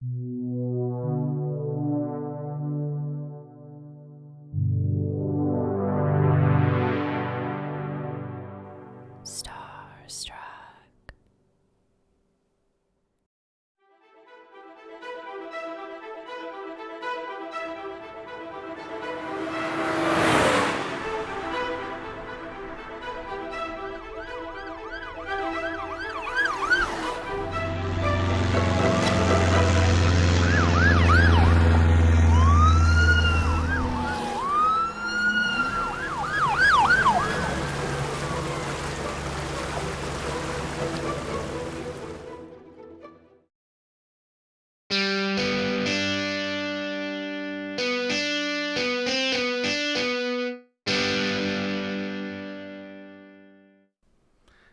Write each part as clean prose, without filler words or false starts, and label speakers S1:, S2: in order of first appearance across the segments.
S1: Starstruck.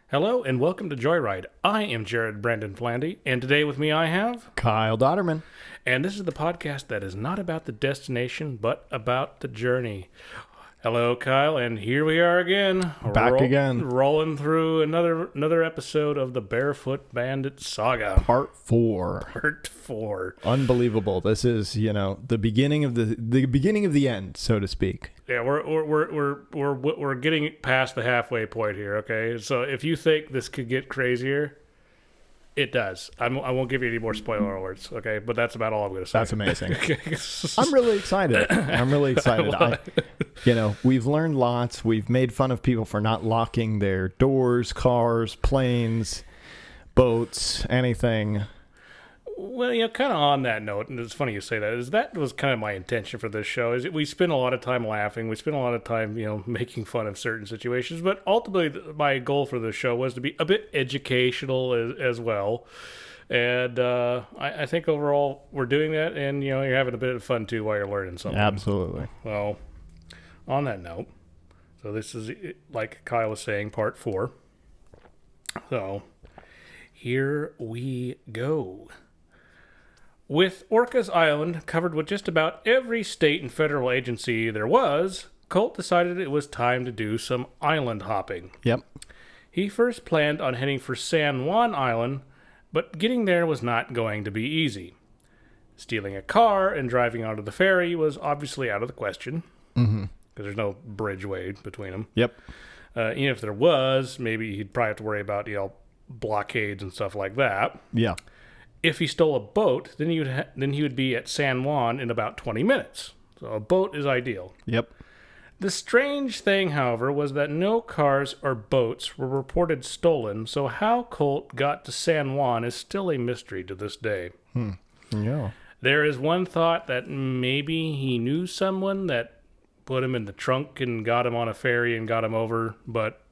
S2: Hello and welcome to Joyride. I am Jared Brandon Flandy, and today with me I have
S3: Kyle Dauterman.
S2: And this is the podcast that is not about the destination, but about the journey. Hello, Kyle, and here we are again.
S3: Back again.
S2: Rolling through another episode of the Barefoot Bandit saga.
S3: Part 4.
S2: Part 4.
S3: Unbelievable. This is, the beginning of the beginning of the end, so to speak.
S2: Yeah, we're getting past the halfway point here, okay? So if you think this could get crazier, it does. I won't give you any more spoiler alerts, okay? But that's about all I'm going to say.
S3: That's amazing. I'm really excited. We've learned lots. We've made fun of people for not locking their doors, cars, planes, boats, anything.
S2: Well, kind of on that note, and it's funny you say that, that was kind of my intention for this show, is we spend a lot of time laughing, we spend a lot of time, making fun of certain situations, but ultimately my goal for this show was to be a bit educational as well, and I think overall we're doing that, and, you're having a bit of fun too while you're learning something.
S3: Absolutely.
S2: Well, on that note, so this is, like Kyle was saying, part 4, so here we go. With Orcas Island covered with just about every state and federal agency there was, Colt decided it was time to do some island hopping.
S3: Yep.
S2: He first planned on heading for San Juan Island, but getting there was not going to be easy. Stealing a car and driving onto the ferry was obviously out of the question, because there's no bridgeway between them.
S3: Yep.
S2: Even if there was, maybe he'd probably have to worry about, blockades and stuff like that.
S3: Yeah.
S2: If he stole a boat, then he would be at San Juan in about 20 minutes. So a boat is ideal.
S3: Yep.
S2: The strange thing, however, was that no cars or boats were reported stolen, so how Colt got to San Juan is still a mystery to this day.
S3: Yeah.
S2: There is one thought that maybe he knew someone that put him in the trunk and got him on a ferry and got him over, but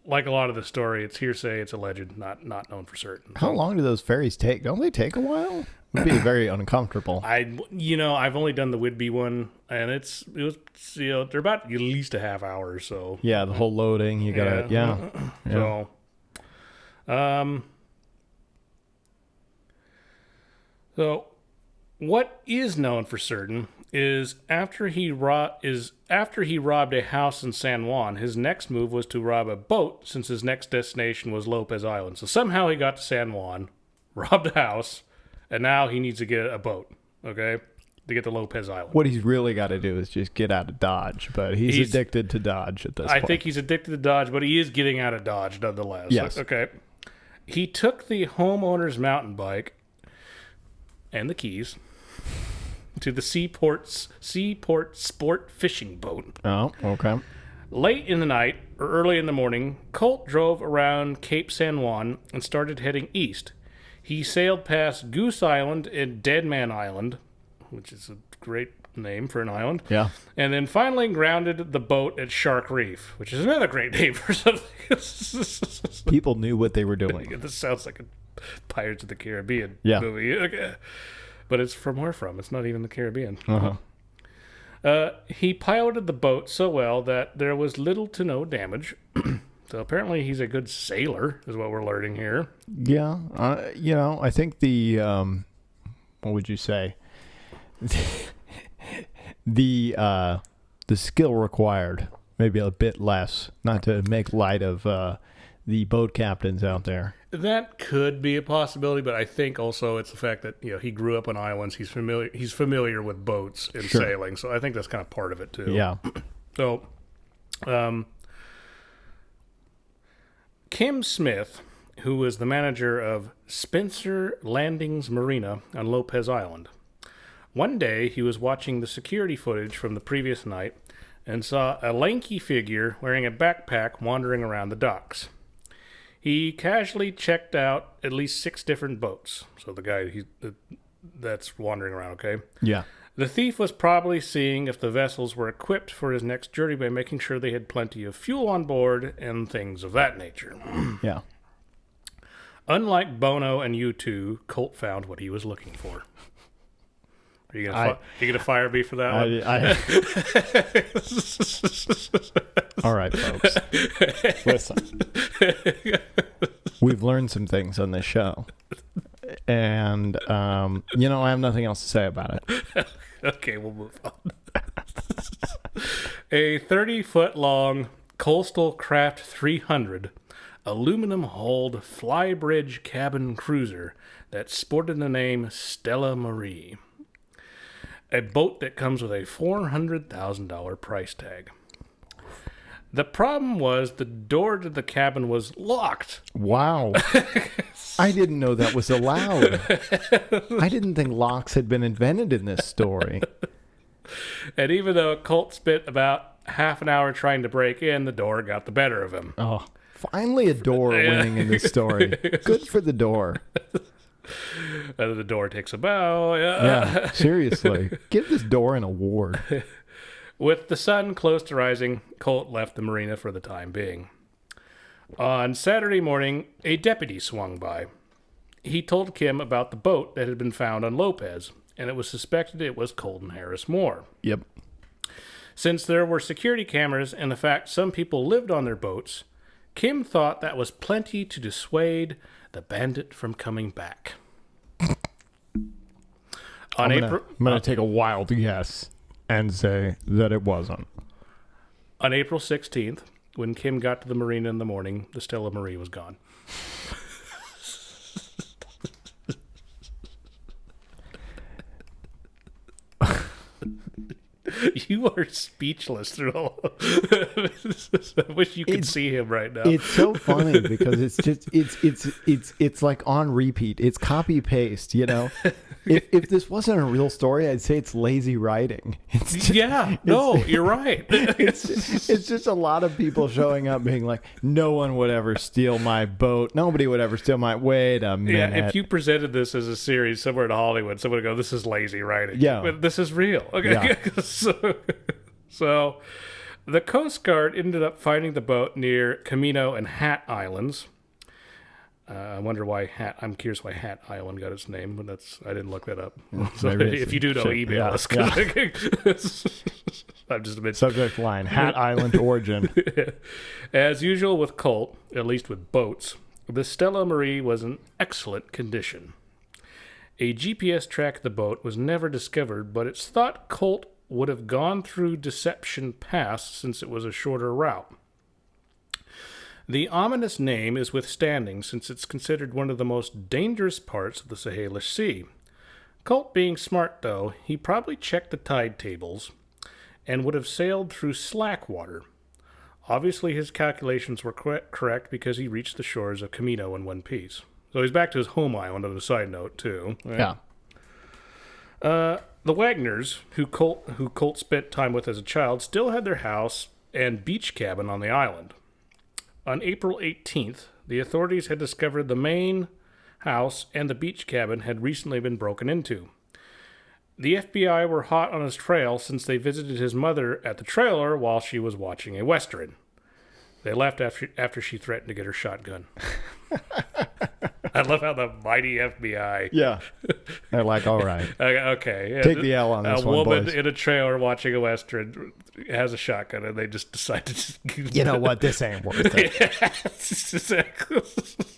S2: like a lot of the story, it's hearsay, it's alleged, not known for certain.
S3: How long do those ferries take? Don't they take a while? It would be very uncomfortable.
S2: I've only done the Whidbey one, and it was they're about at least a half hour. So
S3: yeah, the whole loading, you gotta
S2: So, so what is known for certain is after he robbed a house in San Juan, his next move was to rob a boat, since his next destination was Lopez Island. So somehow he got to San Juan, robbed a house, and now he needs to get a boat, okay, to get to Lopez Island.
S3: What he's really got to do is just get out of Dodge, but he's addicted to Dodge at this point.
S2: I think he's addicted to Dodge, but he is getting out of Dodge nonetheless.
S3: Yes.
S2: Okay. He took the homeowner's mountain bike and the keys to the Seaport Sport fishing boat.
S3: Oh, okay.
S2: Late in the night or early in the morning, Colt drove around Cape San Juan and started heading east. He sailed past Goose Island and Dead Man Island, which is a great name for an island.
S3: Yeah.
S2: And then finally grounded the boat at Shark Reef, which is another great name for something.
S3: People knew what they were doing.
S2: This sounds like a Pirates of the Caribbean
S3: Yeah.
S2: movie. Okay. But it's from where from? It's not even the Caribbean. He piloted the boat so well that there was little to no damage. So apparently he's a good sailor, is what we're learning here.
S3: Yeah. I think the, what would you say? the skill required, maybe a bit less, not to make light of the boat captains out there.
S2: That could be a possibility, but I think also it's the fact that he grew up on islands. He's familiar with boats and sailing, so I think that's kind of part of it too.
S3: Yeah.
S2: So, Kim Smith, who was the manager of Spencer Landings Marina on Lopez Island, one day he was watching the security footage from the previous night and saw a lanky figure wearing a backpack wandering around the docks. He casually checked out at least 6 different boats. So the guy that's wandering around, okay?
S3: Yeah.
S2: The thief was probably seeing if the vessels were equipped for his next journey by making sure they had plenty of fuel on board and things of that nature.
S3: Yeah.
S2: Unlike Bono and U2, Colt found what he was looking for. Are you gonna fire me for that one?
S3: All right, folks. Listen. We've learned some things on this show. And, I have nothing else to say about it.
S2: Okay, we'll move on. A 30-foot-long Coastal Craft 300 aluminum-hulled flybridge cabin cruiser that sported the name Stella Marie. A boat that comes with a $400,000 price tag. The problem was the door to the cabin was locked.
S3: Wow. I didn't know that was allowed. I didn't think locks had been invented in this story.
S2: And even though Colt spent about half an hour trying to break in, the door got the better of him.
S3: Oh, finally a door winning in this story. Good for the door.
S2: The door takes a bow.
S3: Yeah, seriously. Give this door an award.
S2: With the sun close to rising, Colt left the marina for the time being. On Saturday morning, a deputy swung by. He told Kim about the boat that had been found on Lopez, and it was suspected it was Colton Harris-Moore.
S3: Yep.
S2: Since there were security cameras and the fact some people lived on their boats, Kim thought that was plenty to dissuade the Bandit from coming back.
S3: I'm going to take a wild guess and say that it wasn't.
S2: On April 16th, when Kim got to the marina in the morning, the Stella Marie was gone. You are speechless through all. I wish you could see him right now.
S3: It's so funny because it's just it's like on repeat. It's copy paste, If this wasn't a real story, I'd say it's lazy writing.
S2: You're right.
S3: It's just a lot of people showing up being like, no one would ever steal my boat. Nobody would ever steal my. Wait a minute.
S2: Yeah, if you presented this as a series somewhere in Hollywood, someone would go, "This is lazy writing."
S3: Yeah,
S2: but this is real. Okay,
S3: yeah.
S2: So the Coast Guard ended up finding the boat near Camino and Hat Islands. I wonder why I'm curious why Hat Island got its name, but I didn't look that up. So if you do know, email us. I'm just a bit
S3: subject line: Hat Island origin.
S2: As usual with Colt, at least with boats, the Stella Marie was in excellent condition. A GPS track of the boat was never discovered, but it's thought Colt would have gone through Deception Pass since it was a shorter route. The ominous name is withstanding since it's considered one of the most dangerous parts of the Sahelish Sea. Colt being smart, though, he probably checked the tide tables and would have sailed through slack water. Obviously, his calculations were correct because he reached the shores of Camino in one piece. So he's back to his home island on a side note, too. Right?
S3: Yeah.
S2: The Wagners, who Colt spent time with as a child, still had their house and beach cabin on the island. On April 18th, the authorities had discovered the main house and the beach cabin had recently been broken into. The FBI were hot on his trail since they visited his mother at the trailer while she was watching a Western. They left after she threatened to get her shotgun. I love how the mighty FBI.
S3: Yeah. They're like, all right.
S2: Okay. Yeah,
S3: take the L on this one, boys.
S2: A woman in a trailer watching a Western has a shotgun, and they just decide to just...
S3: You know what? This ain't worth it.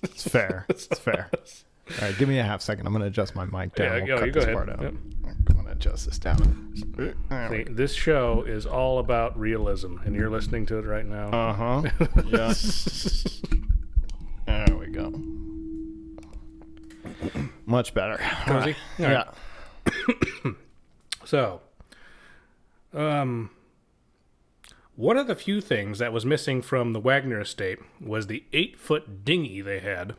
S3: It's fair. It's fair. All right, give me a half second. I'm going to adjust my mic down.
S2: Yeah, you go ahead.
S3: Yep. I'm going to adjust this down.
S2: See, this show is all about realism, and you're listening to it right now.
S3: Uh-huh. Yeah. Much better.
S2: Cozy? All right.
S3: Yeah.
S2: So, one of the few things that was missing from the Wagner estate was the 8-foot dinghy they had.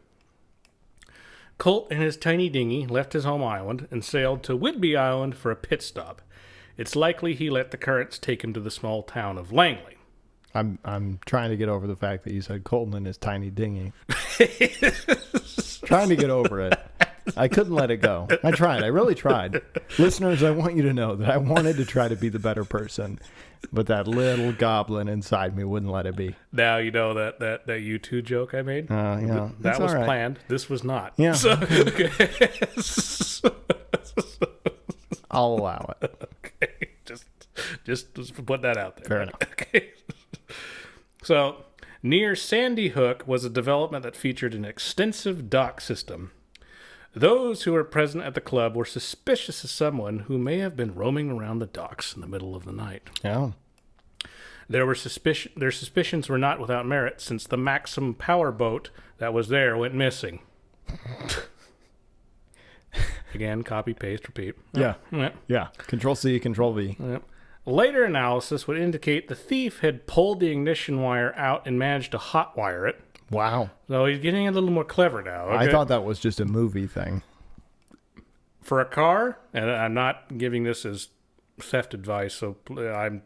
S2: Colt and his tiny dinghy left his home island and sailed to Whidbey Island for a pit stop. It's likely he let the currents take him to the small town of Langley.
S3: I'm trying to get over the fact that you said Colton and his tiny dinghy. Trying to get over it. I couldn't let it go. I tried. I really tried. Listeners, I want you to know that I wanted to try to be the better person, but that little goblin inside me wouldn't let it be.
S2: Now you know that U2 joke I made?
S3: Yeah.
S2: That was
S3: right.
S2: planned. This was not.
S3: Yeah.
S2: So,
S3: I'll allow it.
S2: Okay. Just put that out there.
S3: Fair enough.
S2: Okay. So, near Sandy Hook was a development that featured an extensive dock system. Those who were present at the club were suspicious of someone who may have been roaming around the docks in the middle of the night.
S3: Yeah.
S2: Their suspicions were not without merit, since the Maxim power boat that was there went missing. Again, copy, paste, repeat.
S3: Yeah.
S2: Yep.
S3: Yeah. Control C, Control V.
S2: Yep. Later analysis would indicate the thief had pulled the ignition wire out and managed to hotwire it.
S3: Wow.
S2: So he's getting a little more clever now. Okay?
S3: I thought that was just a movie thing.
S2: For a car, and I'm not giving this as theft advice, so I'm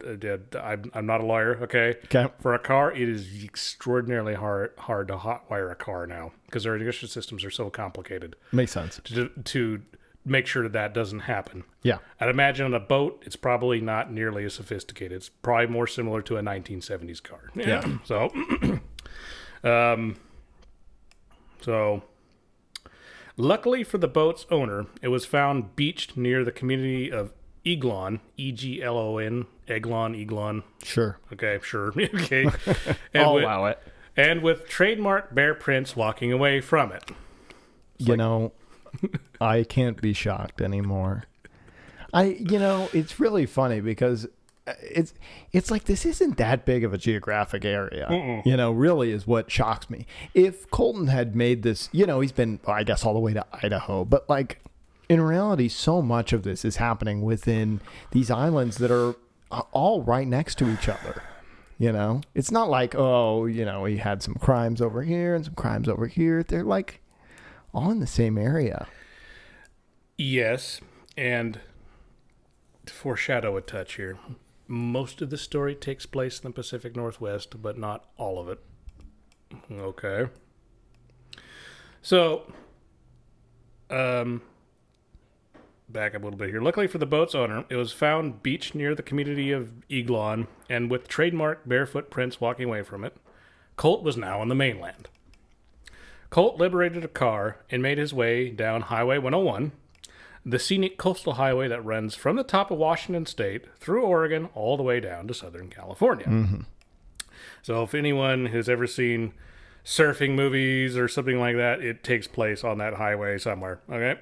S2: not a lawyer, okay?
S3: Okay.
S2: For a car, it is extraordinarily hard to hotwire a car now because their ignition systems are so complicated.
S3: Makes sense.
S2: To make sure that doesn't happen.
S3: Yeah.
S2: I'd imagine on a boat, it's probably not nearly as sophisticated. It's probably more similar to a 1970s car.
S3: Yeah.
S2: So, luckily for the boat's owner, it was found beached near the community of Eglon, E-G-L-O-N, Eglon.
S3: Sure.
S2: Okay, sure. Okay.
S3: I'll allow it.
S2: And with trademark bear prints walking away from it.
S3: I can't be shocked anymore. It's really funny because it's like this isn't that big of a geographic area. Really is what shocks me. If Colton had made this, he's been, I guess, all the way to Idaho, but like in reality, so much of this is happening within these islands that are all right next to each other. It's not like, he had some crimes over here and some crimes over here. They're like all in the same area.
S2: Yes, and to foreshadow a touch here, most of the story takes place in the Pacific Northwest, but not all of it. Okay. So, back up a little bit here. Luckily for the boat's owner, it was found beached near the community of Eglon, and with trademark barefoot prints walking away from it, Colt was now on the mainland. Colt liberated a car and made his way down Highway 101, the scenic coastal highway that runs from the top of Washington State through Oregon all the way down to Southern California.
S3: Mm-hmm.
S2: So if anyone has ever seen surfing movies or something like that, it takes place on that highway somewhere. Okay.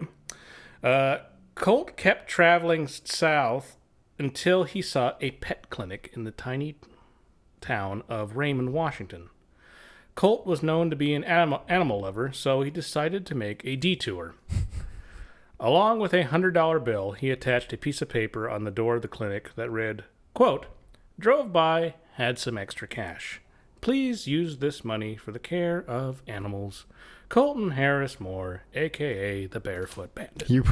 S2: Colt kept traveling south until he saw a pet clinic in the tiny town of Raymond, Washington. Colt was known to be an animal lover, so he decided to make a detour. Along with a $100 bill, he attached a piece of paper on the door of the clinic that read, quote, "Drove by, had some extra cash. Please use this money for the care of animals. Colton Harris-Moore, a.k.a. the Barefoot Bandit." You're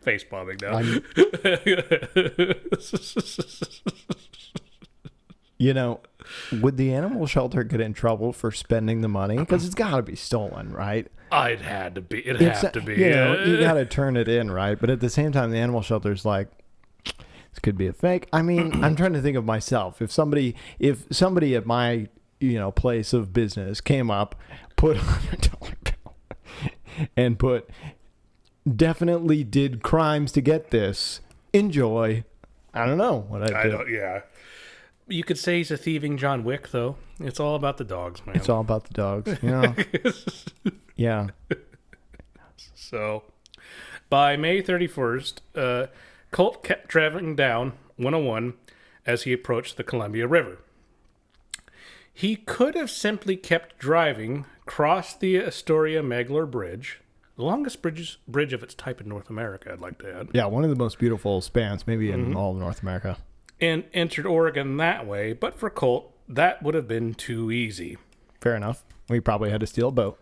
S2: face bombing now.
S3: Would the animal shelter get in trouble for spending the money? Because it's got to be stolen, right?
S2: It'd have to be.
S3: You got to turn it in, right? But at the same time, the animal shelter's like, this could be a fake. I mean, I'm trying to think of myself. If somebody at my, place of business came up, put $100 bill and put, definitely did crimes to get this. Enjoy. I don't know what I'd do.
S2: Yeah. You could say he's a thieving John Wick, though. It's all about the dogs, man.
S3: It's all about the dogs. Yeah.
S2: So, by May 31st, Colt kept traveling down 101 as he approached the Columbia River. He could have simply kept driving, crossed the Astoria-Megler Bridge, the longest bridge of its type in North America, I'd like to add.
S3: Yeah, one of the most beautiful spans, maybe in all of North America.
S2: And entered Oregon that way, but for Colt, that would have been too easy.
S3: Fair enough. We probably had to steal a boat.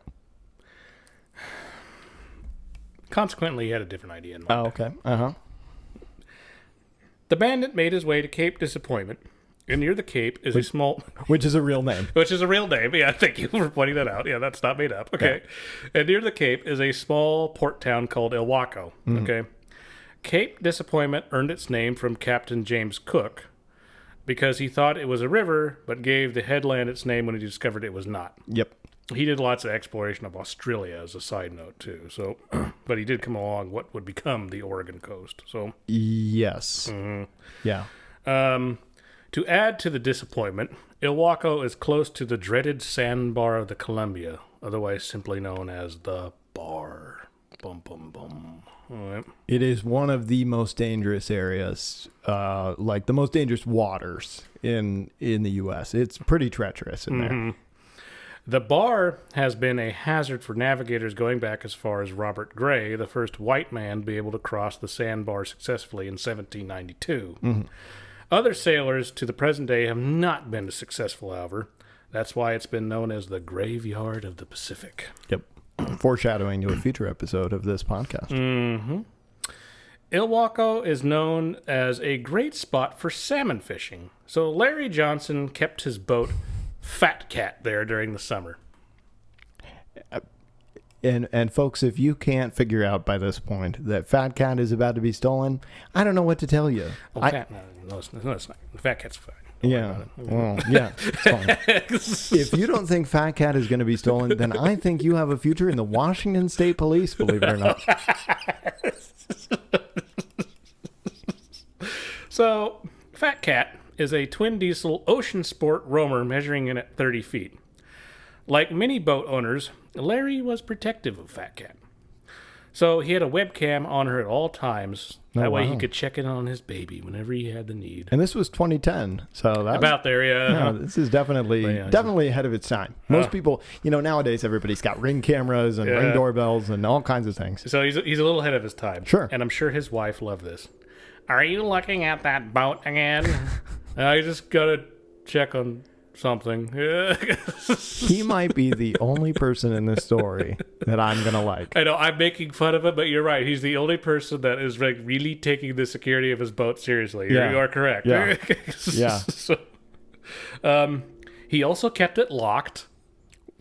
S2: Consequently, he had a different idea in mind.
S3: Oh, okay. Uh-huh.
S2: The Bandit made his way to Cape Disappointment, and near the Cape is a small...
S3: Which is a real name.
S2: Which is a real name. Yeah, thank you for pointing that out. Yeah, that's not made up. Okay. Yeah. And near the Cape is a small port town called Ilwaco. Okay. Cape Disappointment earned its name from Captain James Cook because he thought it was a river, but gave the headland its name when he discovered it was not.
S3: Yep.
S2: He did lots of exploration of Australia as a side note, too. So, but he did come along what would become the Oregon coast. So,
S3: yes. Yeah.
S2: To add to the disappointment, Ilwaco is close to the dreaded sandbar of the Columbia, otherwise simply known as the Bar. Bum, bum, bum. All right.
S3: It is one of the most dangerous areas, like the most dangerous waters in the U.S. It's pretty treacherous in there.
S2: The Bar has been a hazard for navigators going back as far as Robert Gray, the first white man to be able to cross the sandbar successfully in 1792. Other sailors to the present day have not been as successful, however. That's why it's been known as the Graveyard of the Pacific.
S3: Yep. Foreshadowing to a future episode of this podcast.
S2: Ilwaco is known as a great spot for salmon fishing, so Larry Johnson kept his boat Fat Cat there during the summer.
S3: And folks, if you can't figure out by this point that Fat Cat is about to be stolen, I don't know what to tell you.
S2: No, it's not. The Fat Cat's fine.
S3: Yeah. Well, yeah. It's fine. If you don't think Fat Cat is going to be stolen, then I think you have a future in the Washington State Police, believe it or not.
S2: So, Fat Cat is a twin diesel ocean sport roamer measuring in at 30 feet. Like many boat owners, Larry was protective of Fat Cat. So he had a webcam on her at all times. That way he could check in on his baby whenever he had the need.
S3: And this was 2010, so that's
S2: about there, yeah.
S3: Yeah, this is definitely ahead of its time. Most people, nowadays everybody's got Ring cameras and Ring doorbells and all kinds of things.
S2: So he's a little ahead of his time.
S3: Sure.
S2: And I'm sure his wife loved this. Are you looking at that boat again? I just got to check on something.
S3: He might be the only person in this story that I'm going to like.
S2: I know, I'm making fun of him, but you're right. He's the only person that is like really taking the security of his boat seriously.
S3: Yeah.
S2: You are correct.
S3: Yeah. Yeah.
S2: So, he also kept it locked.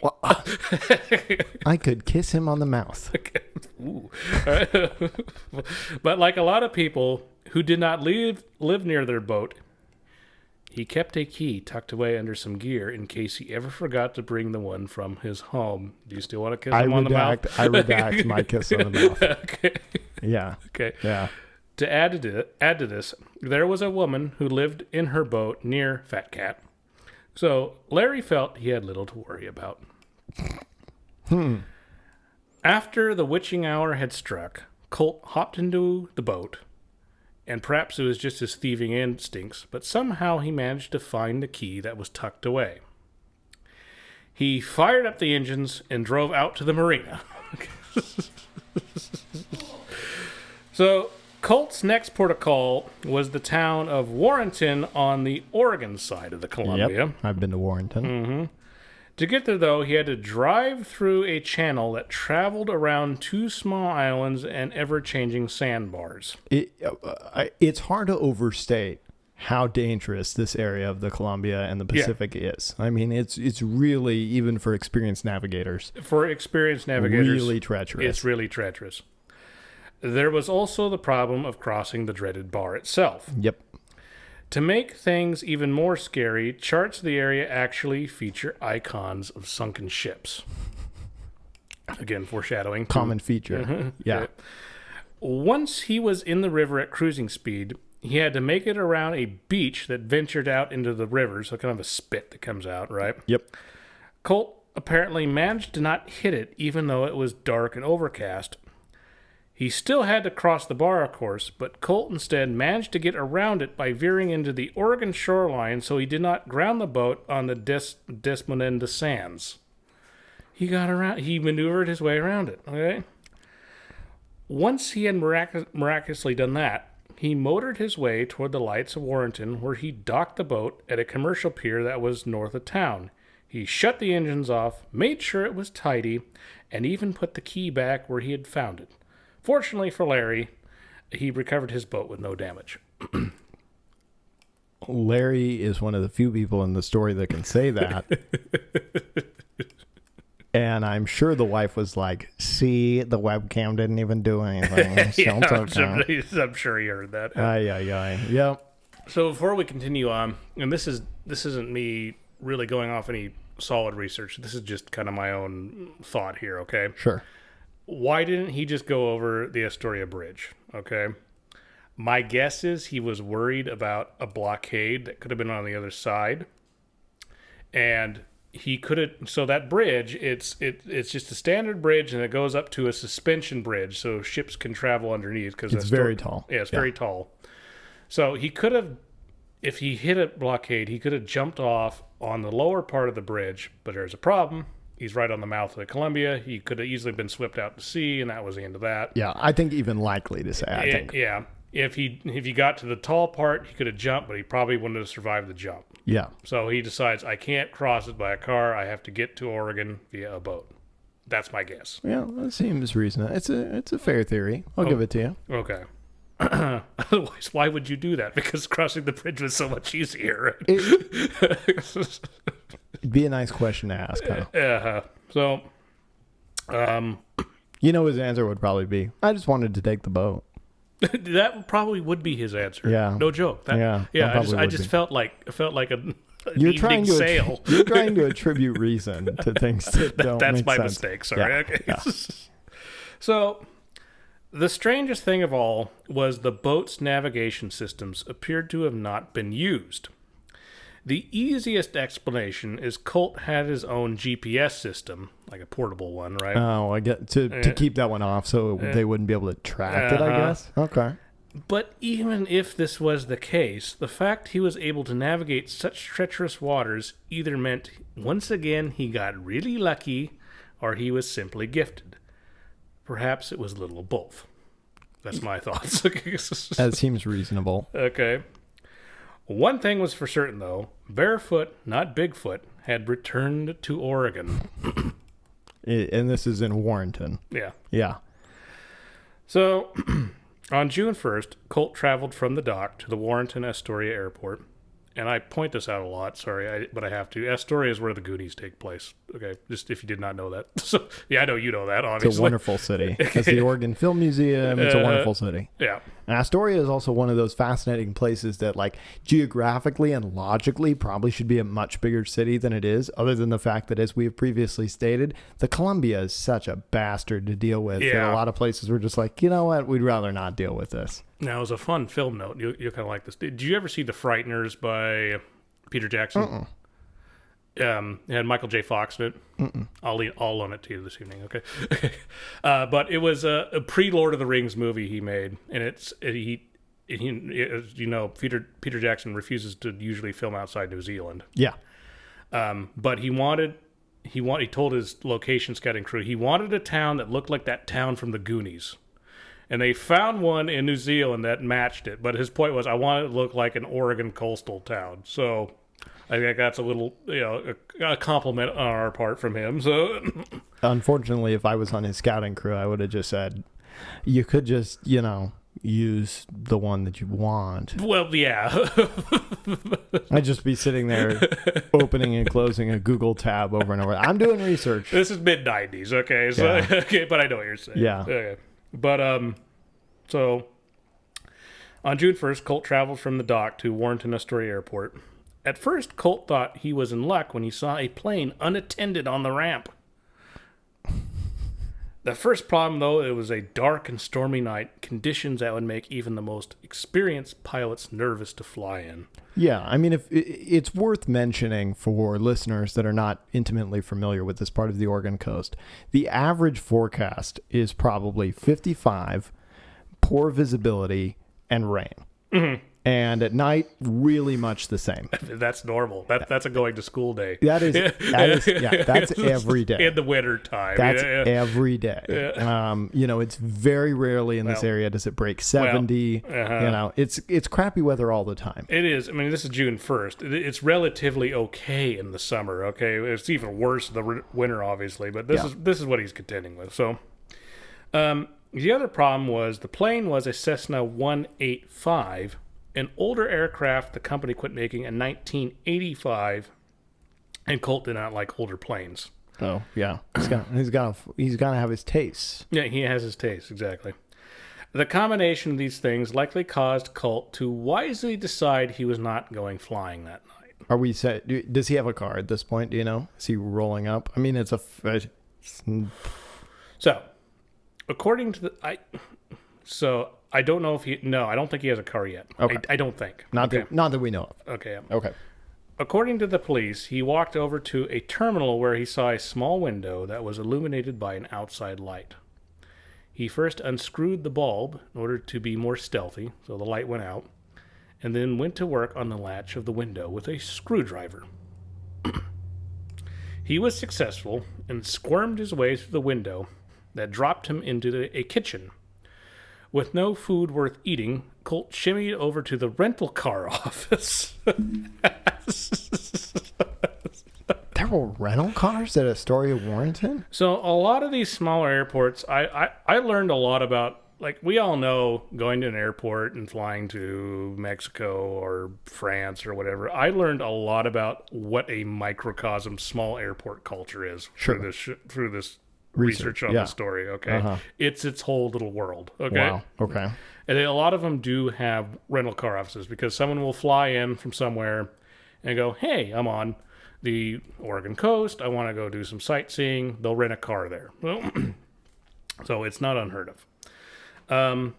S3: Well, I could kiss him on the mouth.
S2: Ooh. But like a lot of people who did not live near their boat, he kept a key tucked away under some gear in case he ever forgot to bring the one from his home. Do you still want to kiss him on the mouth?
S3: I redact my kiss on the mouth.
S2: Okay.
S3: Yeah.
S2: Okay.
S3: Yeah.
S2: To add to this, there was a woman who lived in her boat near Fat Cat. So Larry felt he had little to worry about. After the witching hour had struck, Colt hopped into the boat, and perhaps it was just his thieving instincts, but somehow he managed to find the key that was tucked away. He fired up the engines and drove out to the marina. So, Colt's next port of call was the town of Warrenton on the Oregon side of the Columbia.
S3: Yep, I've been to Warrenton.
S2: To get there, though, he had to drive through a channel that traveled around two small islands and ever-changing sandbars.
S3: It's hard to overstate how dangerous this area of the Columbia and the Pacific is. I mean, it's really, even for experienced navigators. Really treacherous.
S2: It's really treacherous. There was also the problem of crossing the dreaded bar itself.
S3: Yep.
S2: To make things even more scary, charts of the area actually feature icons of sunken ships. Again, foreshadowing.
S3: Common feature. Yeah.
S2: Once he was in the river at cruising speed, he had to make it around a beach that ventured out into the river, so kind of a spit that comes out, right?
S3: Yep.
S2: Colt apparently managed to not hit it, even though it was dark and overcast. He still had to cross the bar, of course, but Colt instead managed to get around it by veering into the Oregon shoreline so he did not ground the boat on the Desmonenda Sands. He got around. He maneuvered his way around it. Okay. Once he had miraculously done that, he motored his way toward the lights of Warrenton, where he docked the boat at a commercial pier that was north of town. He shut the engines off, made sure it was tidy, and even put the key back where he had found it. Fortunately for Larry, he recovered his boat with no damage.
S3: Larry is one of the few people in the story that can say that. And I'm sure the wife was like, see, the webcam didn't even do anything.
S2: Yeah, I'm sure he heard that.
S3: Yep.
S2: So before we continue on, and this isn't me really going off any solid research. This is just kind of my own thought here, okay?
S3: Sure.
S2: Why didn't he just go over the Astoria Bridge, okay? My guess is he was worried about a blockade that could have been on the other side. And he could have, so that bridge, it's just a standard bridge, and it goes up to a suspension bridge so ships can travel underneath. Cause
S3: it's very tall.
S2: Yeah, it's very tall. So he could have, if he hit a blockade, he could have jumped off on the lower part of the bridge, but there's a problem. He's right on the mouth of the Columbia. He could have easily been swept out to sea, and that was the end of that.
S3: Yeah, I think even likely to say, I think.
S2: Yeah. If he got to the tall part, he could have jumped, but he probably wouldn't have survived the jump.
S3: Yeah.
S2: So he decides, I can't cross it by a car. I have to get to Oregon via a boat. That's my guess.
S3: Yeah, that seems reasonable. It's a fair theory. I'll give it to you.
S2: Okay. Otherwise, why would you do that? Because crossing the bridge was so much easier.
S3: It'd be a nice question to ask, huh?
S2: So,
S3: his answer would probably be, I just wanted to take the boat.
S2: That probably would be his answer.
S3: Yeah.
S2: No joke. I just felt like an evening sail.
S3: You're trying to attribute reason to things that don't
S2: That's
S3: make
S2: my
S3: sense.
S2: mistake. Sorry.
S3: Yeah.
S2: Okay.
S3: Yeah.
S2: So, the strangest thing of all was the boat's navigation systems appeared to have not been used. The easiest explanation is Colt had his own GPS system, like a portable one, right?
S3: Oh, I get to keep that one off so they wouldn't be able to track it, I guess. Okay.
S2: But even if this was the case, the fact he was able to navigate such treacherous waters either meant, once again, he got really lucky, or he was simply gifted. Perhaps it was a little of both. That's my thoughts.
S3: That seems reasonable.
S2: Okay. One thing was for certain, though. Barefoot, not Bigfoot, had returned to Oregon.
S3: And this is in Warrenton.
S2: Yeah.
S3: Yeah.
S2: So, on June 1st, Colt traveled from the dock to the Warrenton Astoria Airport. And I point this out a lot, sorry, but I have to. Astoria is where the Goonies take place. Okay, just if you did not know that. So, yeah, I know you know that, obviously.
S3: It's a wonderful city. It's the Oregon Film Museum. It's a wonderful city.
S2: Yeah.
S3: And Astoria is also one of those fascinating places that, like, geographically and logically probably should be a much bigger city than it is, other than the fact that, as we have previously stated, the Columbia is such a bastard to deal with.
S2: Yeah.
S3: That a lot of places were just like, you know what, we'd rather not deal with this.
S2: Now, as a fun film note, you'll kind of like this. Did you ever see The Frighteners by Peter Jackson? It had Michael J. Fox in it. I'll loan it to you this evening, okay? But it was a pre-Lord of the Rings movie he made, and Peter Jackson refuses to usually film outside New Zealand.
S3: Yeah.
S2: But he told his location scouting crew he wanted a town that looked like that town from the Goonies. And they found one in New Zealand that matched it. But his point was, I want it to look like an Oregon coastal town. So I think that's a little, a compliment on our part from him. So,
S3: unfortunately, if I was on his scouting crew, I would have just said, you could just, use the one that you want.
S2: Well, yeah.
S3: I'd just be sitting there opening and closing a Google tab over and over. I'm doing research.
S2: This is mid-90s, okay? So,
S3: Yeah.
S2: Okay, but I know what you're saying.
S3: Yeah.
S2: Okay. But, so, on June 1st, Colt traveled from the dock to Warrenton Astoria Airport. At first, Colt thought he was in luck when he saw a plane unattended on the ramp. The first problem, though, it was a dark and stormy night, conditions that would make even the most experienced pilots nervous to fly in.
S3: Yeah, I mean, if it's worth mentioning for listeners that are not intimately familiar with this part of the Oregon coast, the average forecast is probably 55, poor visibility, and rain.
S2: Mm-hmm.
S3: And at night, really much the same.
S2: That's normal. That's a going to school day.
S3: That's every day.
S2: In the winter time.
S3: That's every day.
S2: Yeah.
S3: It's very rarely in this area does it break 70. It's crappy weather all the time.
S2: It is. I mean, this is June 1st. It's relatively okay in the summer. Okay, it's even worse in the winter, obviously. But this is what he's contending with. So, the other problem was the plane was a Cessna 185. An older aircraft the company quit making in 1985, and Colt did not like older planes.
S3: Oh yeah, he's gonna have his tastes.
S2: Yeah, he has his tastes, exactly. The combination of these things likely caused Colt to wisely decide he was not going flying that night.
S3: Are we set? Does he have a car at this point? Do you know? Is he rolling up? I mean,
S2: So, according to I don't know if I don't think he has a car yet.
S3: Okay.
S2: I don't think.
S3: Not that we know of.
S2: Okay.
S3: Okay.
S2: According to the police, he walked over to a terminal where he saw a small window that was illuminated by an outside light. He first unscrewed the bulb in order to be more stealthy, so the light went out, and then went to work on the latch of the window with a screwdriver. He was successful and squirmed his way through the window that dropped him into a kitchen. With no food worth eating, Colt shimmied over to the rental car office.
S3: There were rental cars at Astoria, Warrenton?
S2: So a lot of these smaller airports, I learned a lot about, like, we all know going to an airport and flying to Mexico or France or whatever. I learned a lot about what a microcosm small airport culture is through this research on the story. Okay.
S3: Uh-huh.
S2: It's its whole little world. Okay.
S3: Wow. Okay.
S2: And a lot of them do have rental car offices because someone will fly in from somewhere and go, hey, I'm on the Oregon coast. I want to go do some sightseeing. They'll rent a car there. So it's not unheard of.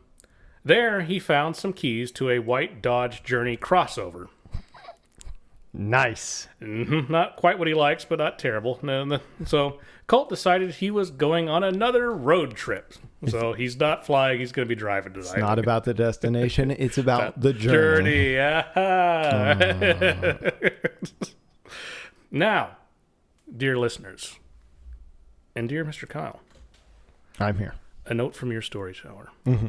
S2: There, he found some keys to a white Dodge Journey crossover.
S3: Nice.
S2: Mm-hmm. Not quite what he likes, but not terrible. So Colt decided he was going on another road trip. So he's not flying. He's going to be driving tonight.
S3: It's not about the destination. It's about the journey.
S2: Now, dear listeners, and dear Mr. Kyle,
S3: I'm here.
S2: A note from your story tower.
S3: Mm-hmm.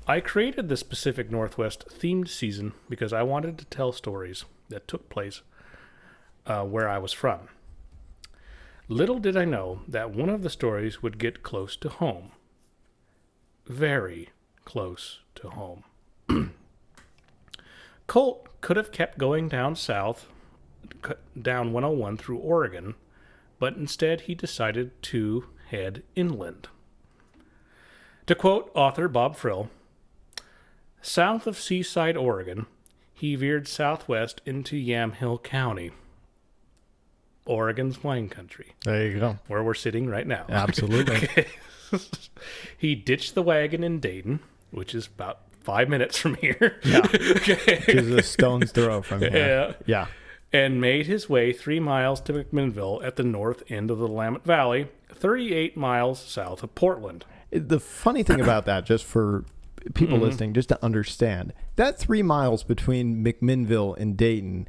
S2: I created this Pacific Northwest themed season because I wanted to tell stories that took place where I was from. Little did I know that one of the stories would get close to home. Very close to home. Colt could have kept going down south, down 101 through Oregon, but instead he decided to head inland. To quote author Bob Frill, south of Seaside, Oregon, he veered southwest into Yamhill County, Oregon's wine country.
S3: There you go.
S2: Where we're sitting right now.
S3: Absolutely.
S2: Okay. He ditched the wagon in Dayton, which is about 5 minutes from here.
S3: Yeah.
S2: Okay.
S3: Just a stone's throw from here. Yeah.
S2: And made his way 3 miles to McMinnville at the north end of the Willamette Valley, 38 miles south of Portland.
S3: The funny thing about that, just for people listening, just to understand, that 3 miles between McMinnville and Dayton,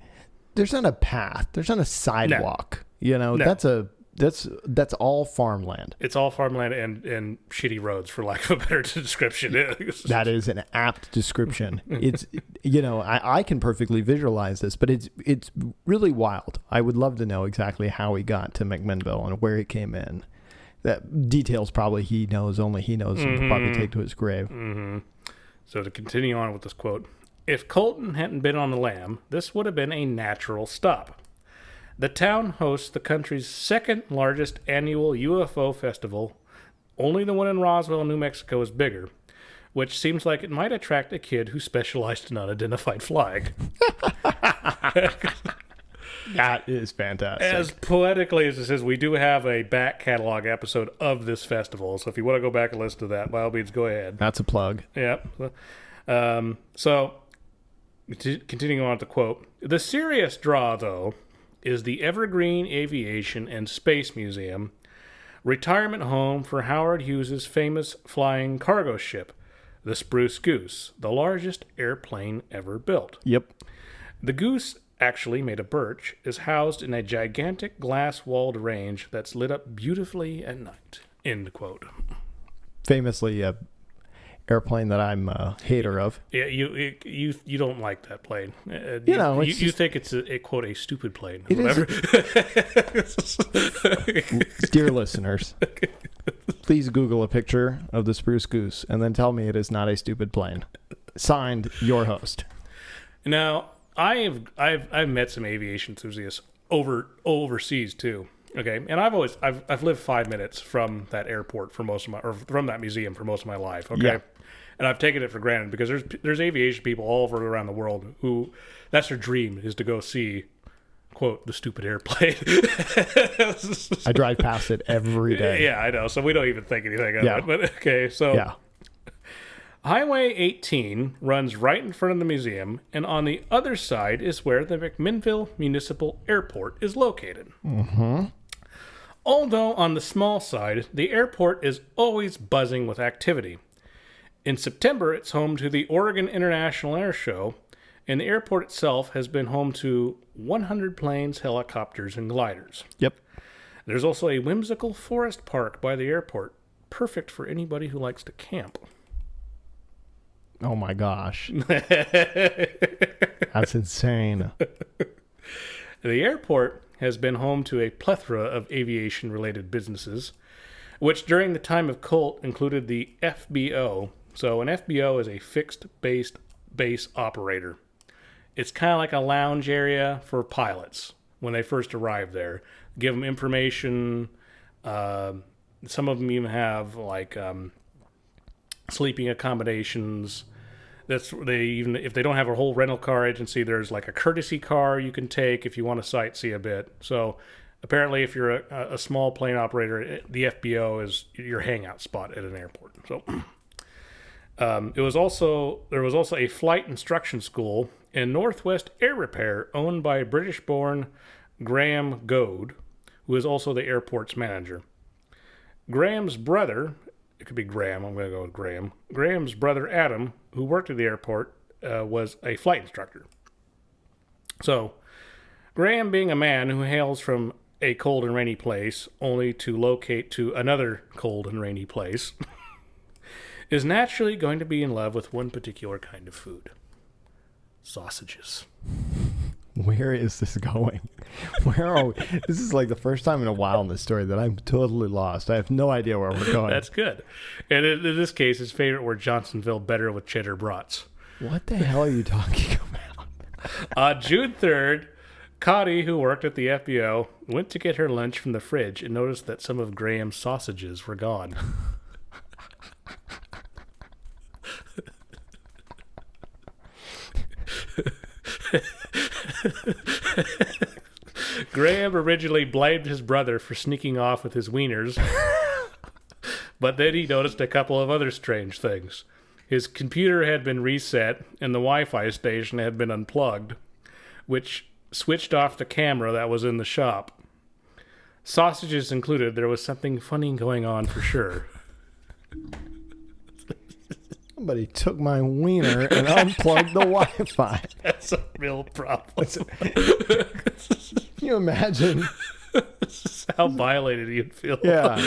S3: there's not a path. There's not a sidewalk. No. You know,
S2: No.
S3: That's all farmland.
S2: It's all farmland and shitty roads, for lack of a better description.
S3: That is an apt description. It's, you know, I can perfectly visualize this, but it's really wild. I would love to know exactly how he got to McMinnville and where he came in. That details probably only he knows, and will probably take to his grave.
S2: Mm-hmm. So to continue on with this quote, if Colton hadn't been on the lam, this would have been a natural stop. The town hosts the country's second largest annual UFO festival. Only the one in Roswell, New Mexico is bigger, which seems like it might attract a kid who specialized in unidentified flying.
S3: That is fantastic.
S2: As poetically as it says, we do have a back catalog episode of this festival. So if you want to go back and listen to that, by all means, go ahead.
S3: That's a plug.
S2: Yeah. So continuing on with the quote, the serious draw, though, is the Evergreen Aviation and Space Museum, retirement home for Howard Hughes' famous flying cargo ship, the Spruce Goose, the largest airplane ever built.
S3: Yep.
S2: The Goose, actually made of birch, is housed in a gigantic glass-walled range that's lit up beautifully at night. End quote.
S3: Famously, a airplane that I'm a hater of.
S2: Yeah, you don't like that plane. You think it's a quote a stupid plane.
S3: It
S2: whatever.
S3: Dear listeners, please Google a picture of the Spruce Goose and then tell me it is not a stupid plane. Signed, your host.
S2: Now, I've met some aviation enthusiasts overseas too. Okay, and I've lived 5 minutes from that airport for most of my, or from that museum for most of my life. Okay,
S3: Yeah.
S2: And I've taken it for granted because there's aviation people all over around the world who that's their dream is to go see, quote, the stupid airplane.
S3: I drive past it every day.
S2: Yeah, I know. So we don't even think anything of
S3: Yeah.
S2: it. But okay, so
S3: Yeah.
S2: Highway 18 runs right in front of the museum, and on the other side is where the McMinnville Municipal Airport is located.
S3: Mm-hmm.
S2: Although on the small side, the airport is always buzzing with activity. In September, it's home to the Oregon International Air Show, and the airport itself has been home to 100 planes, helicopters, and gliders.
S3: Yep.
S2: There's also a whimsical forest park by the airport, perfect for anybody who likes to camp.
S3: Oh my gosh. That's insane.
S2: The airport has been home to a plethora of aviation-related businesses, which during the time of Colt included the FBO. So an FBO is a fixed base operator. It's kind of like a lounge area for pilots when they first arrive there. Give them information. Some of them even have like sleeping accommodations. Even if they don't have a whole rental car agency, there's like a courtesy car you can take if you want to sightsee a bit. So apparently, if you're a small plane operator, the FBO is your hangout spot at an airport. So there was also a flight instruction school in Northwest Air Repair owned by British-born Graham Goad, who is also the airport's manager. Graham's brother. It could be Graham. I'm going to go with Graham. Graham's brother, Adam, who worked at the airport, was a flight instructor. So, Graham, being a man who hails from a cold and rainy place, only to locate to another cold and rainy place, is naturally going to be in love with one particular kind of food. Sausages.
S3: Where is this going? Where are we? This is like the first time in a while in this story that I'm totally lost. I have no idea where we're going.
S2: That's good. And in this case, his favorite were Johnsonville better with cheddar brats.
S3: What the hell are you talking about?
S2: June 3rd, Cotty, who worked at the FBO, went to get her lunch from the fridge and noticed that some of Graham's sausages were gone. Graham originally blamed his brother for sneaking off with his wieners, but then he noticed a couple of other strange things. His computer had been reset and the Wi-Fi station had been unplugged, which switched off the camera that was in the shop. Sausages included, there was something funny going on for sure.
S3: Somebody took my wiener and unplugged the Wi-Fi.
S2: That's a real problem.
S3: Can you imagine?
S2: This is how violated you'd feel.
S3: Yeah.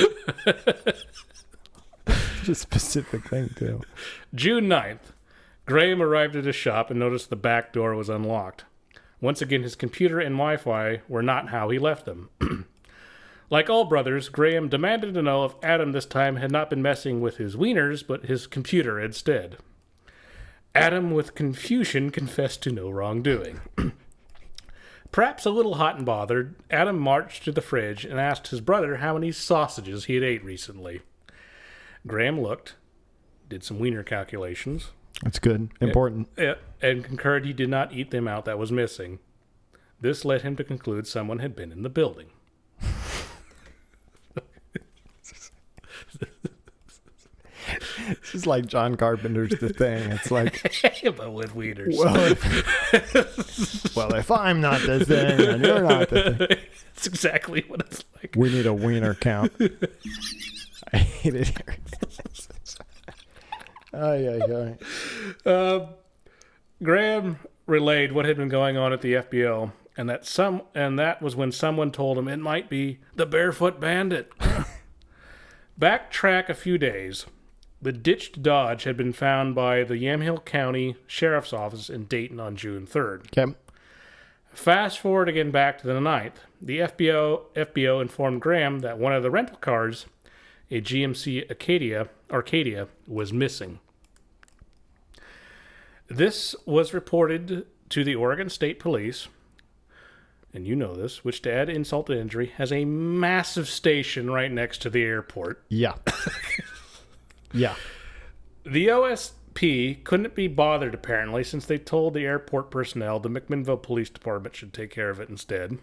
S3: It's a specific thing, too.
S2: June 9th, Graham arrived at his shop and noticed the back door was unlocked. Once again, his computer and Wi-Fi were not how he left them. Like all brothers, Graham demanded to know if Adam this time had not been messing with his wieners, but his computer instead. Adam, with confusion, confessed to no wrongdoing. Perhaps a little hot and bothered, Adam marched to the fridge and asked his brother how many sausages he had ate recently. Graham looked, did some wiener calculations.
S3: That's good. Important.
S2: And concurred he did not eat the amount that was missing. This led him to conclude someone had been in the building.
S3: This is like John Carpenter's The Thing. It's like,
S2: but with wieners.
S3: Well, if I'm not the thing, then you're not the thing.
S2: That's exactly what it's like.
S3: We need a wiener count. I hate it here. Ay, ay.
S2: Graham relayed what had been going on at the FBO, and that was when someone told him it might be the Barefoot Bandit. Backtrack a few days. The ditched Dodge had been found by the Yamhill County Sheriff's Office in Dayton on June 3rd.
S3: Okay.
S2: Fast forward again back to the 9th. The FBO informed Graham that one of the rental cars, a GMC Arcadia, was missing. This was reported to the Oregon State Police, and you know this, which, to add insult to injury, has a massive station right next to the airport.
S3: Yeah. Yeah.
S2: The OSP couldn't be bothered, apparently, since they told the airport personnel the McMinnville Police Department should take care of it instead.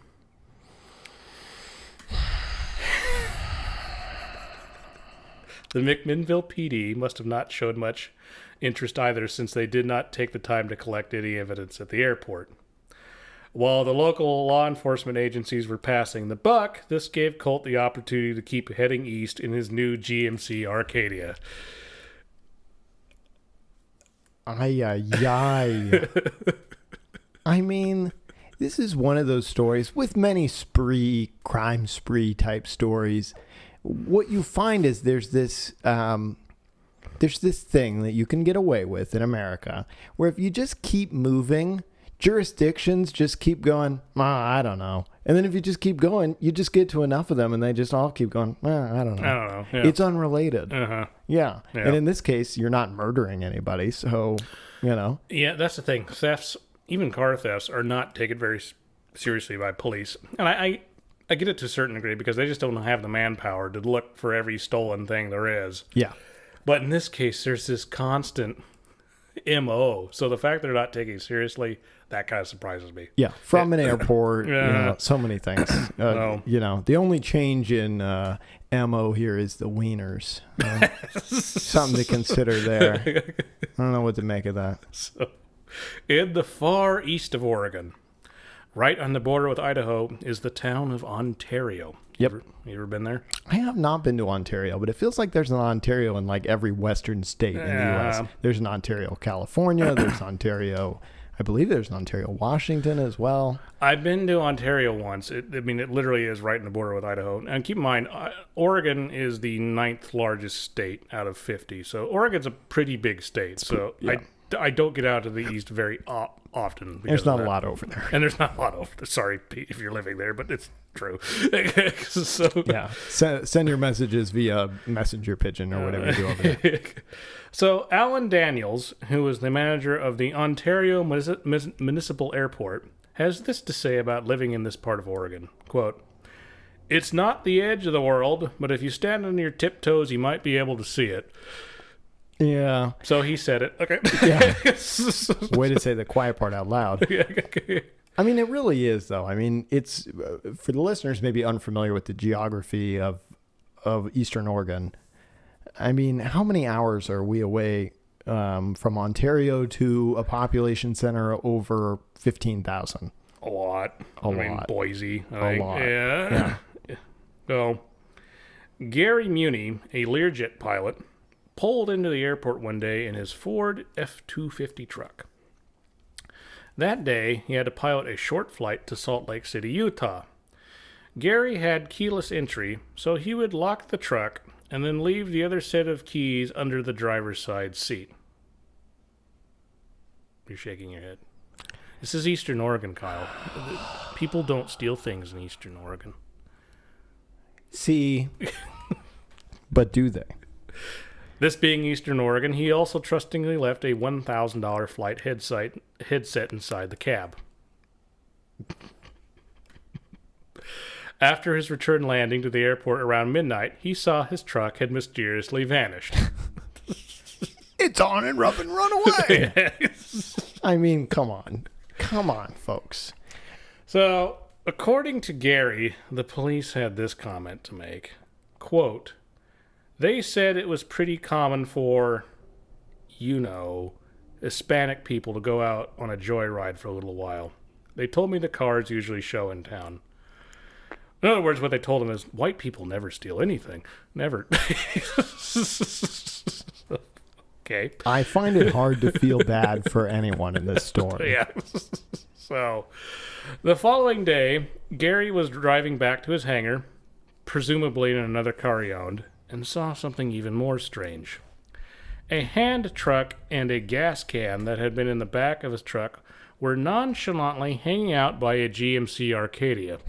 S2: The McMinnville PD must have not showed much interest either, since they did not take the time to collect any evidence at the airport. While the local law enforcement agencies were passing the buck, this gave Colt the opportunity to keep heading east in his new GMC Arcadia.
S3: Ay, ay, ay. I mean, this is one of those stories with many crime spree type stories. What you find is there's this thing that you can get away with in America where if you just keep moving, jurisdictions just keep going, I don't know. And then if you just keep going, you just get to enough of them and they just all keep going, I don't know.
S2: Yeah.
S3: It's unrelated.
S2: Uh-huh.
S3: Yeah.
S2: Yeah.
S3: And in this case, you're not murdering anybody. So,
S2: Yeah, that's the thing. Thefts, even car thefts, are not taken very seriously by police. And I get it to a certain degree because they just don't have the manpower to look for every stolen thing there is.
S3: Yeah.
S2: But in this case, there's this constant MO. So the fact they're not taking it seriously, that kind of surprises me.
S3: Yeah. From an airport,
S2: Yeah.
S3: so many things.
S2: No.
S3: The only change in MO here is the wieners. Something to consider there. I don't know what to make of that.
S2: So, in the far east of Oregon, right on the border with Idaho, is the town of Ontario.
S3: Yep.
S2: You ever been there?
S3: I have not been to Ontario, but it feels like there's an Ontario in like every western state in the U.S. There's an Ontario, California. There's Ontario. I believe there's an Ontario, Washington as well.
S2: I've been to Ontario once. It literally is right in the border with Idaho. And keep in mind, Oregon is the 9th largest state out of 50. So Oregon's a pretty big state. So
S3: yeah.
S2: I don't get out to the east very often.
S3: There's not a lot over there.
S2: And there's not a lot over there. Sorry, Pete, if you're living there, but it's true. So
S3: yeah. Send your messages via messenger pigeon or whatever you do over there.
S2: So Alan Daniels, who is the manager of the Ontario Municipal Airport, has this to say about living in this part of Oregon. Quote, "It's not the edge of the world, but if you stand on your tiptoes, you might be able to see it."
S3: Yeah.
S2: So he said it. Okay.
S3: Yeah. Way to say the quiet part out loud. I mean, it really is, though. I mean, it's for the listeners maybe unfamiliar with the geography of Eastern Oregon. I mean, how many hours are we away from Ontario to a population center over 15,000?
S2: A lot. I mean, Boise.
S3: A lot.
S2: Yeah. So, Gary Muni, a Learjet pilot, pulled into the airport one day in his Ford F-250 truck. That day, he had to pilot a short flight to Salt Lake City, Utah. Gary had keyless entry, so he would lock the truck and then leave the other set of keys under the driver's side seat. You're shaking your head. This is Eastern Oregon, Kyle. People don't steal things in Eastern Oregon.
S3: See, but do they?
S2: This being Eastern Oregon, he also trustingly left a $1,000 flight headset inside the cab. After his return landing to the airport around midnight, he saw his truck had mysteriously vanished.
S3: It's on and rub and run away. I mean, come on. Come on, folks.
S2: So, according to Gary, the police had this comment to make. Quote, "They said it was pretty common for, Hispanic people to go out on a joyride for a little while. They told me the cars usually show in town." In other words, what they told him is, white people never steal anything. Never. Okay. okay.
S3: I find it hard to feel bad for anyone in this story.
S2: Yeah. So, the following day, Gary was driving back to his hangar, presumably in another car he owned, and saw something even more strange. A hand truck and a gas can that had been in the back of his truck were nonchalantly hanging out by a GMC Arcadia.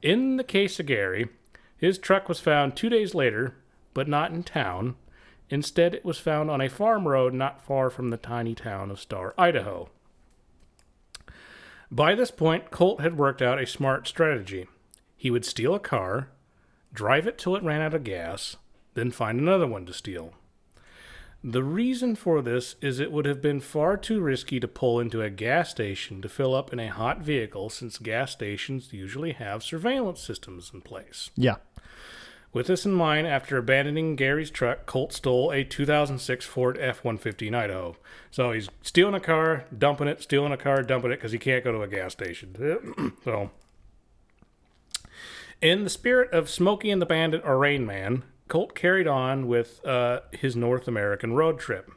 S2: In the case of Gary, his truck was found 2 days later, but not in town. Instead, it was found on a farm road not far from the tiny town of Star, Idaho. By this point, Colt had worked out a smart strategy. He would steal a car, drive it till it ran out of gas, then find another one to steal. The reason for this is it would have been far too risky to pull into a gas station to fill up in a hot vehicle, since gas stations usually have surveillance systems in place.
S3: Yeah.
S2: With this in mind, after abandoning Gary's truck, Colt stole a 2006 Ford F-150 in Idaho. So he's stealing a car, dumping it, stealing a car, dumping it, because he can't go to a gas station. So, in the spirit of Smokey and the Bandit or Rain Man, Colt carried on with his North American road trip.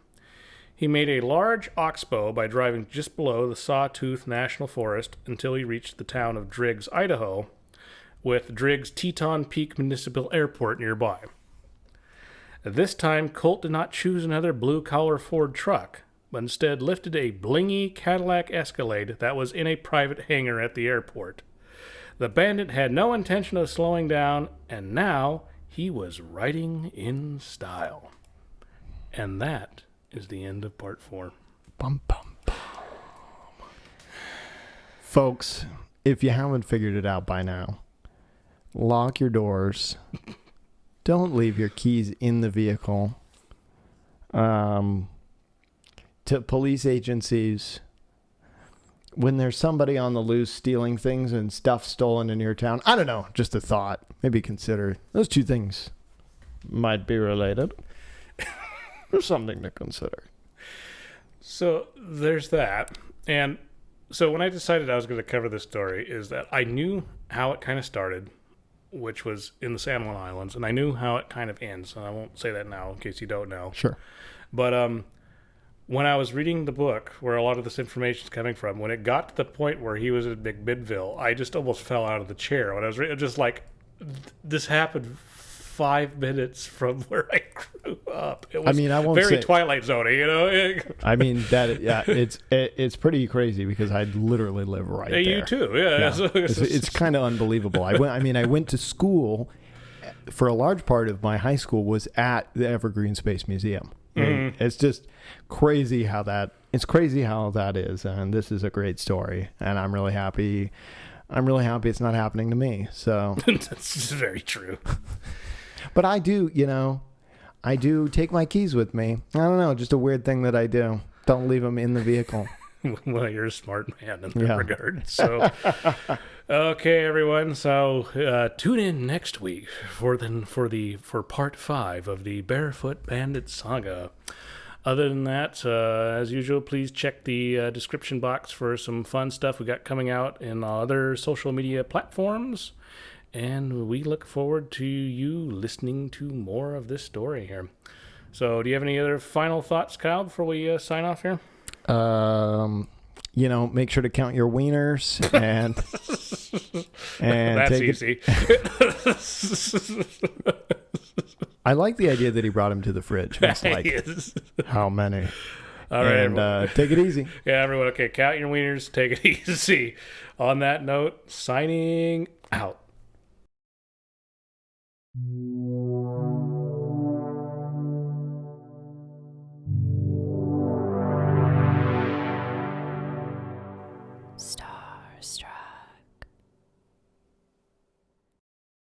S2: He made a large oxbow by driving just below the Sawtooth National Forest until he reached the town of Driggs, Idaho, with Driggs Teton Peak Municipal Airport nearby. This time, Colt did not choose another blue-collar Ford truck, but instead lifted a blingy Cadillac Escalade that was in a private hangar at the airport. The Bandit had no intention of slowing down, and now he was riding in style. And that is the end of part 4.
S3: Bum, bum, bum. Folks, if you haven't figured it out by now, lock your doors. Don't leave your keys in the vehicle. To police agencies, when there's somebody on the loose stealing things and stuff stolen in your town, I don't know, just a thought. Maybe consider those two things might be related. There's something to consider.
S2: So there's that. And so when I decided I was going to cover this story, is that I knew how it kind of started, which was in the San Juan Islands, and I knew how it kind of ends. And I won't say that now in case you don't know.
S3: Sure.
S2: But when I was reading the book where a lot of this information is coming from, when it got to the point where he was at Big Midville, I just almost fell out of the chair. When I was just like, this happened 5 minutes from where I grew up. It was
S3: I won't
S2: very
S3: say,
S2: Twilight Zone, you know?
S3: I mean, it's pretty crazy because I literally live right there.
S2: You too, yeah.
S3: It's kind of unbelievable. I went to school for a large part of my high school was at the Evergreen Space Museum. It's just crazy how that is, and this is a great story, and I'm really happy it's not happening to me. So
S2: that's very true.
S3: But I do take my keys with me. I don't know, just a weird thing that I do. Don't leave them in the vehicle.
S2: Well, you're a smart man in that regard. So, okay, everyone. So tune in next week for part 5 of the Barefoot Bandit saga. Other than that, as usual, please check the description box for some fun stuff we got coming out in other social media platforms. And we look forward to you listening to more of this story here. So, do you have any other final thoughts, Kyle, before we sign off here?
S3: Make sure to count your wieners and
S2: that's
S3: take
S2: easy.
S3: I like the idea that he brought him to the fridge. It's like, how many?
S2: All right,
S3: and take it easy.
S2: Yeah, everyone. Okay, count your wieners. Take it easy. On that note, signing out.
S1: Starstruck.